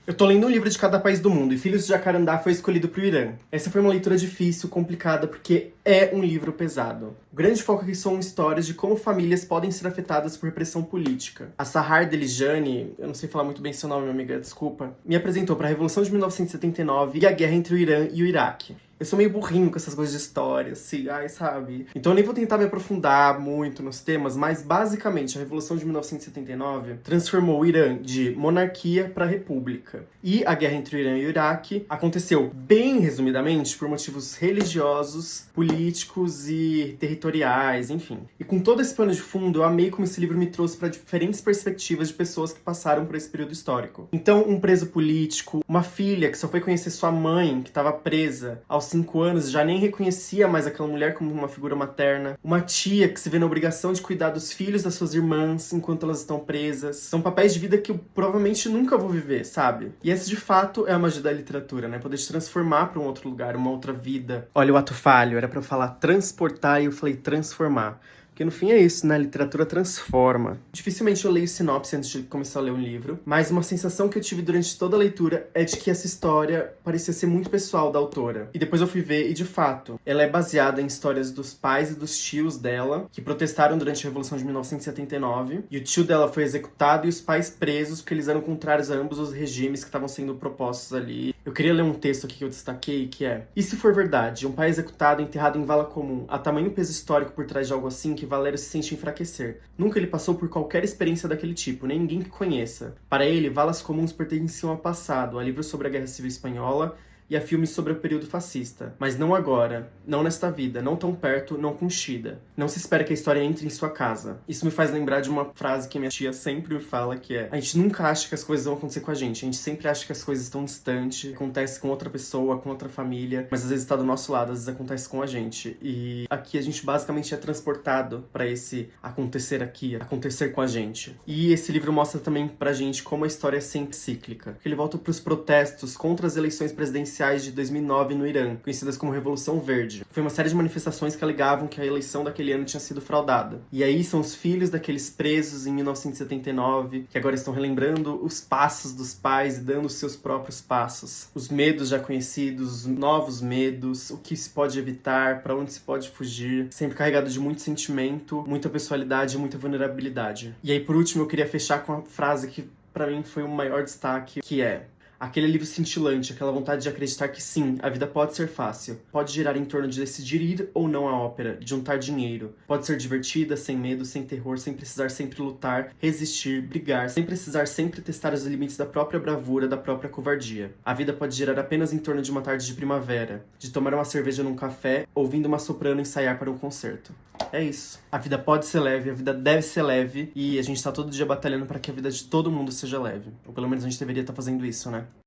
Eu tô lendo um livro de cada país do mundo e Filhos de Jacarandá foi escolhido pro Irã. Essa foi uma leitura difícil, complicada, porque é um livro pesado. O grande foco aqui são histórias de como famílias podem ser afetadas por repressão política. A Sahar Delijani, eu não sei falar muito bem seu nome, minha amiga, desculpa, me apresentou para a Revolução de 1979 e a guerra entre o Irã e o Iraque. Eu sou meio burrinho com essas coisas de história, assim, sabe? Então eu nem vou tentar me aprofundar muito nos temas, mas basicamente a Revolução de 1979 transformou o Irã de monarquia para república. E a guerra entre o Irã e o Iraque aconteceu, bem resumidamente, por motivos religiosos, políticos e territoriais, enfim. E com todo esse pano de fundo, eu amei como esse livro me trouxe para diferentes perspectivas de pessoas que passaram por esse período histórico. Então, um preso político, uma filha que só foi conhecer sua mãe, que estava presa aos 5 anos, já nem reconhecia mais aquela mulher como uma figura materna. Uma tia que se vê na obrigação de cuidar dos filhos das suas irmãs enquanto elas estão presas. São papéis de vida que eu provavelmente nunca vou viver, sabe? E essa, de fato, é a magia da literatura, né? Poder te transformar para um outro lugar, uma outra vida. Olha o ato falho, era pra eu falar transportar e eu falei transformar. Porque no fim é isso, né? A literatura transforma. Dificilmente eu leio sinopse antes de começar a ler um livro, mas uma sensação que eu tive durante toda a leitura é de que essa história parecia ser muito pessoal da autora. E depois eu fui ver e, de fato, ela é baseada em histórias dos pais e dos tios dela, que protestaram durante a Revolução de 1979. E o tio dela foi executado e os pais presos porque eles eram contrários a ambos os regimes que estavam sendo propostos ali. Eu queria ler um texto aqui que eu destaquei, que é: e se for verdade, um pai executado enterrado em vala comum, há tamanho peso histórico por trás de algo assim que Valério se sente enfraquecer. Nunca ele passou por qualquer experiência daquele tipo, nem ninguém que conheça. Para ele, valas comuns pertenciam ao passado, a livros sobre a Guerra Civil Espanhola e a filmes sobre o período fascista. Mas não agora, não nesta vida, não tão perto, não com Shida. Não se espera que a história entre em sua casa. Isso me faz lembrar de uma frase que minha tia sempre me fala, que é: a gente nunca acha que as coisas vão acontecer com a gente sempre acha que as coisas estão distantes, acontece com outra pessoa, com outra família, mas às vezes está do nosso lado, às vezes acontece com a gente. E aqui a gente basicamente é transportado para esse acontecer aqui, acontecer com a gente. E esse livro mostra também pra gente como a história é sempre cíclica. Ele volta pros protestos contra as eleições presidenciais de 2009 no Irã, conhecidas como Revolução Verde. Foi uma série de manifestações que alegavam que a eleição daquele ano tinha sido fraudada. E aí são os filhos daqueles presos em 1979, que agora estão relembrando os passos dos pais e dando os seus próprios passos. Os medos já conhecidos, os novos medos, o que se pode evitar, para onde se pode fugir, sempre carregado de muito sentimento, muita pessoalidade e muita vulnerabilidade. E aí, por último, eu queria fechar com a frase que pra mim foi o maior destaque, que é: aquele alívio cintilante, aquela vontade de acreditar que sim, a vida pode ser fácil. Pode girar em torno de decidir ir ou não à ópera, de juntar dinheiro. Pode ser divertida, sem medo, sem terror, sem precisar sempre lutar, resistir, brigar, sem precisar sempre testar os limites da própria bravura, da própria covardia. A vida pode girar apenas em torno de uma tarde de primavera, de tomar uma cerveja num café, ouvindo uma soprano ensaiar para um concerto. É isso. A vida pode ser leve, a vida deve ser leve, e a gente tá todo dia batalhando para que a vida de todo mundo seja leve. Ou pelo menos a gente deveria estar fazendo isso, né?